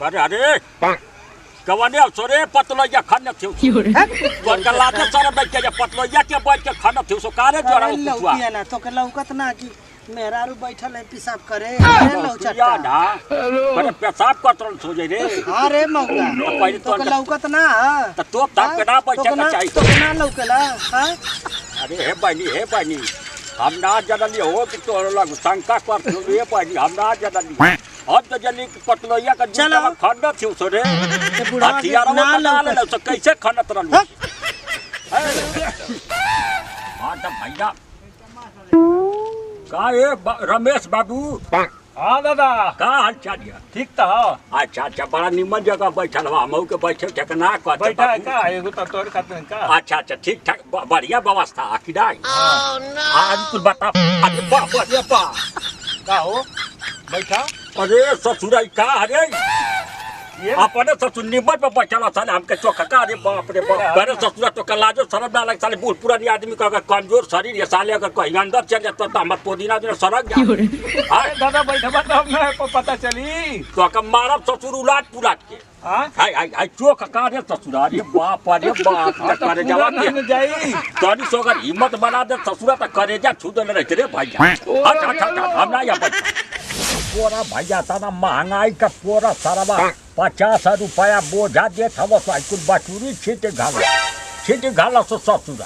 अरे अरे कवने सोरे पतलोया खाने थियो गला के सारा बैठ के पतलोया के बैठ के खाना थियो सो कारे जोरा कुआ ना तो के लौकत ना कि मेहरारू बैठल है पेशाब करे लौचटा ना पर पेशाब करतन सो जे रे हां रे मौका तो के लौकत ना त तो ताप के ना बैठ के चाहिए तो ना लौकेला हां अरे हे बनी हम ना जनली हो कि तो लग शंका कर ये बनी हम ना जनली अब तो जल्दी पतलोया का चला खंड थियो सो रे हथियार ना ले तो कैसे खंडत रहलू हां त भैया का ये रमेश बाबू हाँ दादा का हाल चाल ठीक तो अच्छा अच्छा बड़ा निमन जगह बैठल बा हमहू के बैठे ठेकना कर बैठा है का एगो तो तोर खातिर का अच्छा अच्छा ठीक ठाक बढ़िया व्यवस्था आखिर आज कुछ बता अरे बा का हो बैठा अरे ससुराई का अरे अपने ससुर निमन पे बैठल साले हमके चोखा का अरे बाप रे बाप अरे ससुरा तो कलाजो शरम ना लग साले बूढ़ पुरानी आदमी का अगर कमजोर शरीर ये साले अगर कहीं अंदर चल जाता तो हम पुदीना दिन सड़क जा अरे दादा बैठबा तो हमें को पता चली तो का मारब ससुर उलाट पुलाट के हां हाय चोखा का रे ससुरा रे बाप करे जवाब नहीं जाई तोनी सोगर हिम्मत बना दे ससुरा त करेजा छू दे रे रे भैया अच्छा हम ना या पूरा भैया तना महंगाई का पूरा सारा 50 रुपया बोझा देत हव कुल बटूरी छीट घाला सो ससुरा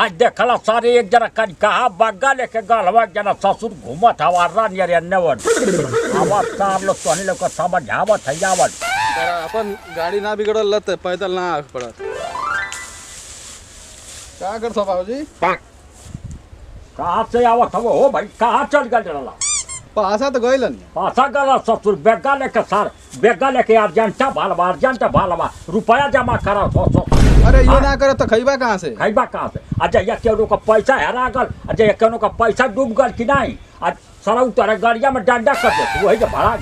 आज देखला सारे एक जरा कन कहा बग्गा लेके गलवा जना ससुर घूमत हवा रानी रे नेवन आवाज सार लो तोनी लोग समझावत है आवत अपन गाड़ी ना बिगड़ल लत पैदल ना आग पड़त का करत बाबूजी कहां से आवत हो भाई कहां चल गल रला पासा तो गइलन पासा गला ससुर बेगा लेके अर्जेंटा भालवा रुपया जमा करा सो अरे ये ना करे तो खइबा कहां से अच्छा या केनो का पैसा हेरा गल अच्छा या केनो का पैसा डूब गल कि नहीं आज सारा उतर गाड़िया में डंडा कर दे वही के भड़ा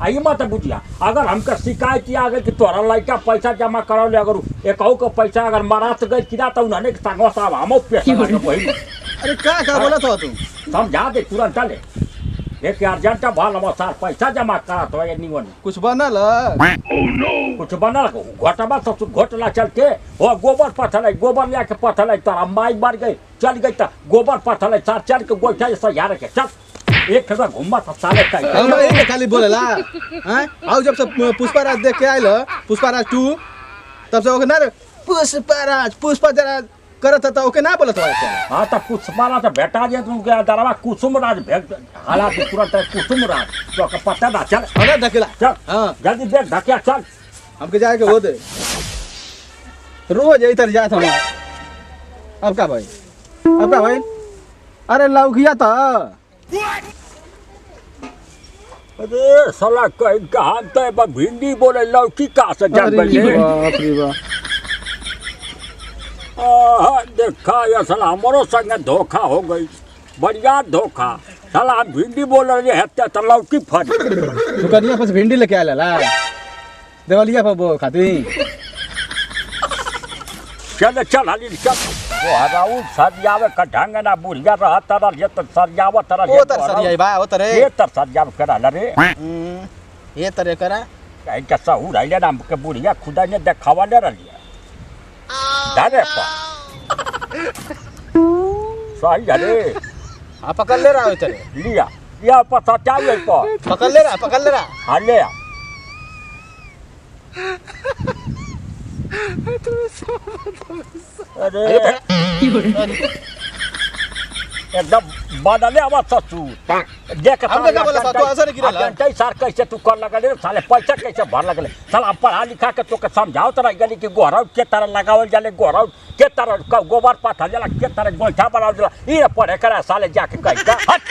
आई मत बुझिया अगर हमका शिकायत आ गई कि तोरा लड़का पैसा जमा करौले अगर एकहू का पैसा अगर मारात गई कि ना तो उन्होंने संगवा साहब हम पैसा वही अरे का बोलत हो तू समझा दे तुरंत चले एक अर्जेंटा भालवा सार पैसा जमा करा तो ये निवन कुछ बनल कुछ बनल घोटवा ससुर घोटला चलते हो गोबर पथल गोबर लेके पथल तोरा माई मर गई चल गई तो गोबर पथल सार चल के गोइठा से यार के चल एक ठगा घुमा था साले का हम एक खाली बोलेला हैं आओ जब से पुष्पराज देख के आइल पुष्पराज 2 तब से ओके ना पुष्पा जरा करत था ओके ना बोलत है हां त पुष्पराज तो बेटा जे तू के दरवा कुसुमराज भेग हालात तुरंत कुसुमराज तो का पता ना चल अरे धकेला चल हां जल्दी देख धकिया चल हमके जाए के हो दे रोज इधर जात हम अब का भाई अरे लौकिया तो अरे साला कहीं कहां तो भिंडी बोले लौकी का से जग गई बाप रे बाप देखा या साला हमारो संग धोखा हो गई बढ़िया धोखा साला हम भिंडी बोल रहे हैं तो लौकी फट दुकानिया पर भिंडी लेके आला देवलिया पर वो खाती चल हाली चल वो हराऊ सरियावे का ढंग ना बुढ़िया रहा तरल ये तो सरियावा तरल ओ तर सरिया बा ओ तरे ये तर सरियाव करा रे ये तरे करा कहीं का सहूर आइले ना के बुढ़िया खुदा ने देखावा ले रलिया दादे पा सही अरे हां पकड़ ले रहा है तरे लिया या पता चाहिए पकड़ ले रहा हां ले आ अरे एकदम बदले आवाज ससुर देख हमके का बोला तू असर गिरल कई सार कैसे तू कर लगले साले पैसा कैसे भर लगले साला पढ़ा लिखा के तो के समझाओ तरह गली कि गोहराउ के तरह लगावल जाले गोहराउ के तरह गोबर पाथल जाला के तरह गोइठा बनावल जाला ई पढ़े करा साले जाके कह का हट